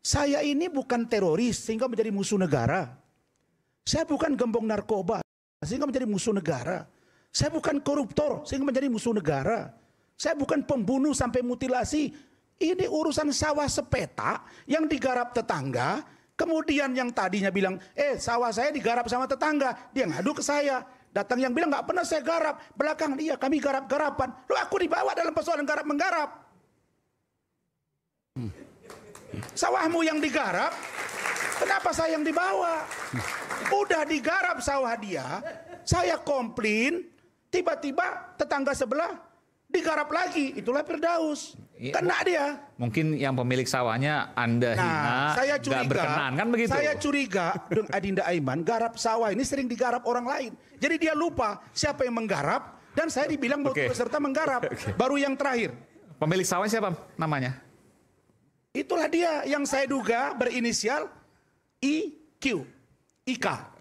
Saya ini bukan teroris sehingga menjadi musuh negara. Saya bukan gembong narkoba sehingga menjadi musuh negara. Saya bukan koruptor sehingga menjadi musuh negara. Saya bukan pembunuh sampai mutilasi. Ini urusan sawah sepeta yang digarap tetangga. Kemudian yang tadinya bilang, sawah saya digarap sama tetangga. Dia ngadu ke saya. Datang yang bilang, nggak pernah saya garap. Belakang dia, kami garap-garapan. Loh, aku dibawa dalam persoalan garap-menggarap. Sawahmu yang digarap, kenapa saya yang dibawa? Udah digarap sawah dia, saya komplain, tiba-tiba tetangga sebelah digarap lagi. Itulah Firdaus. Kena dia. Mungkin yang pemilik sawahnya Anda hina, saya curiga, gak berkenan, kan begitu? Saya curiga dengan Adinda Aiman, garap sawah ini sering digarap orang lain. Jadi dia lupa siapa yang menggarap, dan saya dibilang mau peserta menggarap. Baru yang terakhir. Pemilik sawah siapa namanya? Itulah dia yang saya duga berinisial IQ. Ika.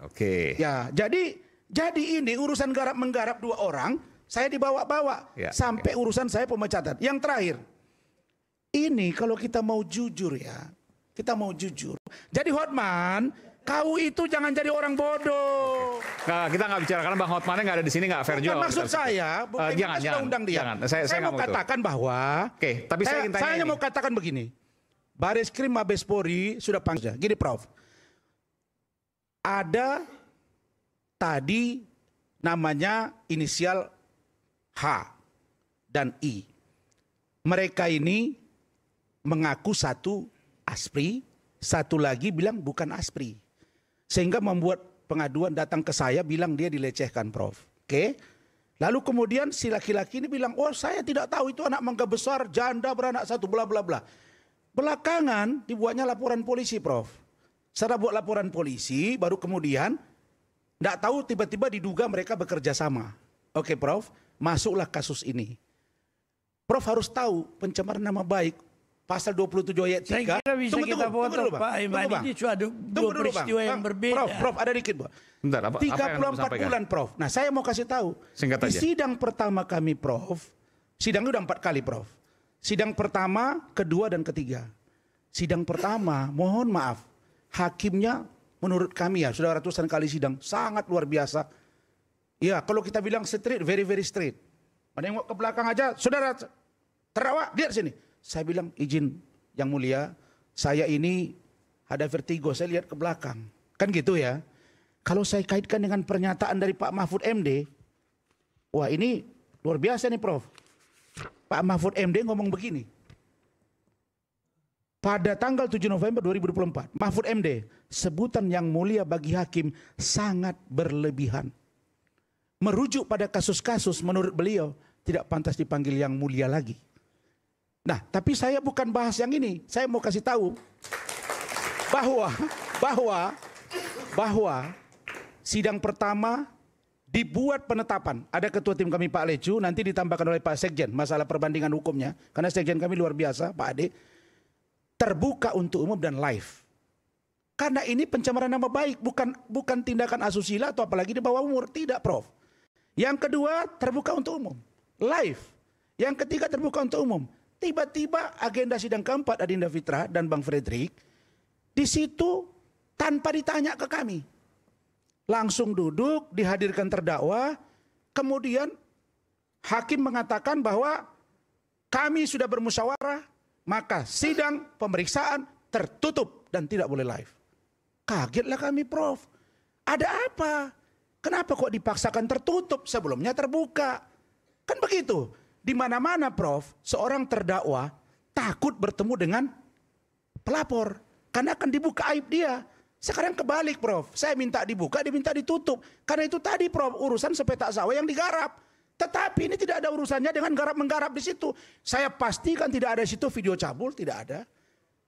Ya, jadi ini urusan garap-menggarap dua orang, saya dibawa-bawa. Sampai urusan saya pemecatan. Yang terakhir. Ini kalau kita mau jujur ya, kita mau jujur. Jadi Hotman, kau itu jangan jadi orang bodoh. Nah, kita nggak bicara karena Bang Hotmannya nggak ada di sini, nggak fair juga. Maksud saya, jangan undang dia. Jangan. Saya mau katakan bahwa, tapi saya mau katakan begini. Bareskrim Mabes Polri sudah panggil. Gini Prof, ada tadi namanya inisial H dan I. Mereka ini mengaku satu Aspri, satu lagi bilang bukan Aspri. Sehingga membuat pengaduan datang ke saya bilang dia dilecehkan Prof. Lalu kemudian si laki-laki ini bilang, oh saya tidak tahu itu anak mangga besar, janda beranak satu, bla bla bla. Belakangan dibuatnya laporan polisi Prof. Setelah buat laporan polisi, baru kemudian tidak tahu tiba-tiba diduga mereka bekerja sama. Oke Prof, masuklah kasus ini. Prof harus tahu pencemaran nama baik. Pasal 27 ayat 3. Saya kira bisa kita potong Pak Iman. Ini cuma dua peristiwa yang berbeda. Prof ada dikit Pak. Bentar, 34 bulan Prof. Nah saya mau kasih tahu. Singkat di aja. Sidang pertama kami Prof. Sidangnya udah 4 kali Prof. Sidang pertama, kedua dan ketiga. Sidang pertama mohon maaf. Hakimnya menurut kami ya sudah ratusan kali sidang. Sangat luar biasa. Ya kalau kita bilang straight, very very straight. Menengok ke belakang aja. Saudara terdakwa lihat sini. Saya bilang izin yang mulia, saya ini ada vertigo, saya lihat ke belakang. Kan gitu ya. Kalau saya kaitkan dengan pernyataan dari Pak Mahfud MD, wah ini luar biasa nih Prof. Pak Mahfud MD ngomong begini. Pada tanggal 7 November 2024, Mahfud MD, sebutan yang mulia bagi hakim sangat berlebihan. Merujuk pada kasus-kasus menurut beliau tidak pantas dipanggil yang mulia lagi. Nah, tapi saya bukan bahas yang ini. Saya mau kasih tahu bahwa sidang pertama dibuat penetapan. Ada ketua tim kami Pak Lecu, nanti ditambahkan oleh Pak Sekjen masalah perbandingan hukumnya. Karena Sekjen kami luar biasa, Pak Ade. Terbuka untuk umum dan live. Karena ini pencemaran nama baik, bukan tindakan asusila atau apalagi di bawah umur. Tidak Prof. Yang kedua terbuka untuk umum. Live. Yang ketiga terbuka untuk umum. Tiba-tiba agenda sidang keempat Adinda Fitra dan Bang Frederick di situ tanpa ditanya ke kami. Langsung duduk, dihadirkan terdakwa, kemudian hakim mengatakan bahwa kami sudah bermusyawarah, maka sidang pemeriksaan tertutup dan tidak boleh live. Kagetlah kami Prof. Ada apa? Kenapa kok dipaksakan tertutup sebelumnya terbuka? Kan begitu. Di mana-mana Prof, seorang terdakwa takut bertemu dengan pelapor. Karena akan dibuka aib dia. Sekarang kebalik Prof, saya minta dibuka, dia minta ditutup. Karena itu tadi Prof, urusan sepetak sawah yang digarap. Tetapi ini tidak ada urusannya dengan garap-menggarap di situ. Saya pastikan tidak ada di situ video cabul, tidak ada.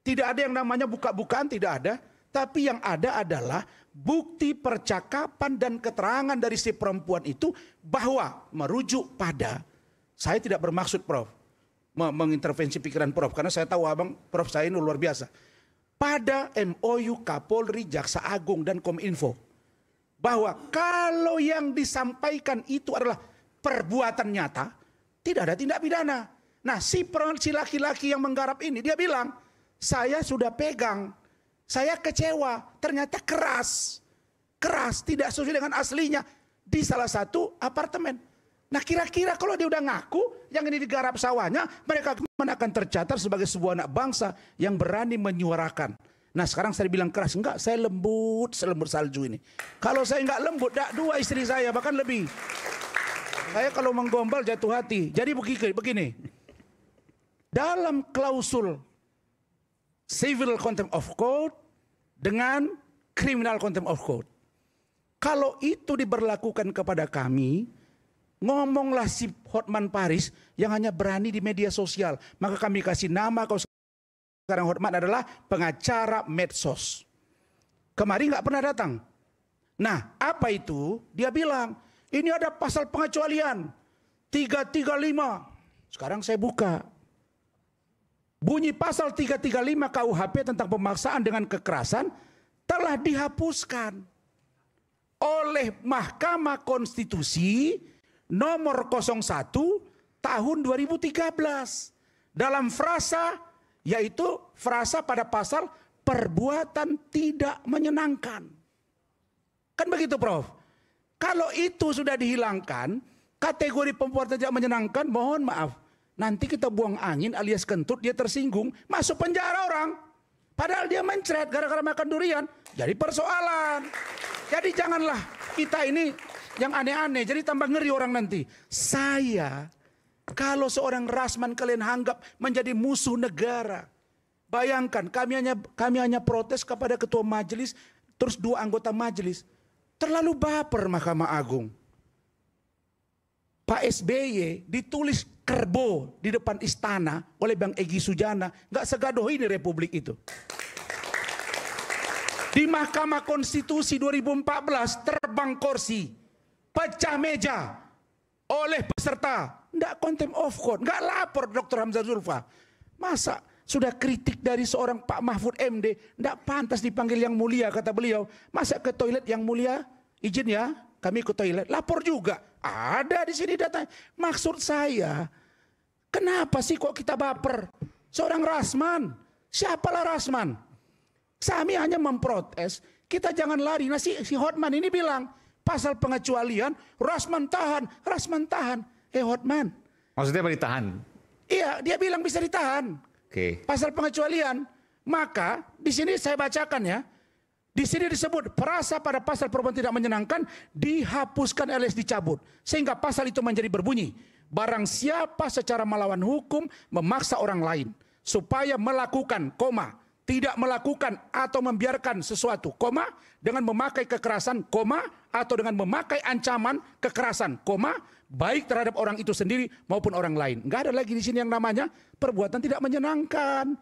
Tidak ada yang namanya buka-bukaan, tidak ada. Tapi yang ada adalah bukti percakapan dan keterangan dari si perempuan itu bahwa merujuk pada, saya tidak bermaksud Prof mengintervensi pikiran Prof karena saya tahu abang Prof saya ini luar biasa. Pada MOU Kapolri, Jaksa Agung dan Kominfo bahwa kalau yang disampaikan itu adalah perbuatan nyata, tidak ada tindak pidana. Nah si laki-laki yang menggarap ini dia bilang, saya sudah pegang. Saya kecewa, ternyata keras. Keras, tidak sesuai dengan aslinya di salah satu apartemen. Nah kira-kira kalau dia udah ngaku yang ini digarap sawahnya, mereka akan tercatat sebagai sebuah anak bangsa yang berani menyuarakan. Nah sekarang saya bilang keras, enggak, saya lembut, selembut salju ini. Kalau saya enggak lembut, dua istri saya bahkan lebih. Saya kalau menggombal jatuh hati. Jadi begini, dalam klausul civil contempt of court dengan criminal contempt of court, kalau itu diberlakukan kepada kami, ngomonglah si Hotman Paris yang hanya berani di media sosial. Maka kami kasih nama kalau sekarang Hotman adalah pengacara medsos. Kemarin nggak pernah datang. Nah apa itu? Dia bilang ini ada pasal pengecualian 335. Sekarang saya buka. Bunyi pasal 335 KUHP tentang pemaksaan dengan kekerasan telah dihapuskan oleh Mahkamah Konstitusi nomor 01 tahun 2013 dalam frasa, yaitu frasa pada pasal perbuatan tidak menyenangkan. Kan begitu Prof? Kalau itu sudah dihilangkan, kategori perbuatan tidak menyenangkan, mohon maaf, nanti kita buang angin alias kentut, dia tersinggung, masuk penjara orang. Padahal dia mencret gara-gara makan durian, jadi persoalan. Jadi janganlah kita ini yang aneh-aneh, jadi tambah ngeri orang nanti. Saya, kalau seorang Rasman kalian anggap menjadi musuh negara. Bayangkan kami hanya protes kepada ketua majelis, terus 2 anggota majelis. Terlalu baper Mahkamah Agung. Pak SBY ditulis kerbo di depan istana oleh Bang Egy Sujana. Nggak segadoh ini republik itu. Di Mahkamah Konstitusi 2014 terbang kursi, pecah meja oleh peserta. Nggak contempt of court, nggak lapor Dr. Hamzah Zulfa. Masa sudah kritik dari seorang Pak Mahfud MD, nggak pantas dipanggil yang mulia kata beliau. Masa ke toilet yang mulia, izin ya, kami ke toilet, lapor juga. Ada di sini datanya. Maksud saya, kenapa sih kok kita baper? Seorang Rasman, siapalah Rasman? Kami hanya memprotes, kita jangan lari. Nah si Hotman ini bilang, pasal pengecualian, Rasman tahan. Hotman. Maksudnya apa ditahan? Iya, dia bilang bisa ditahan. Oke. Pasal pengecualian. Maka di sini saya bacakan ya. Di sini disebut perasa pada pasal perbuatan tidak menyenangkan dihapuskan alias dicabut. Sehingga pasal itu menjadi berbunyi, barang siapa secara melawan hukum memaksa orang lain supaya melakukan, tidak melakukan atau membiarkan sesuatu, dengan memakai kekerasan, atau dengan memakai ancaman kekerasan, baik terhadap orang itu sendiri maupun orang lain. Nggak ada lagi di sini yang namanya perbuatan tidak menyenangkan.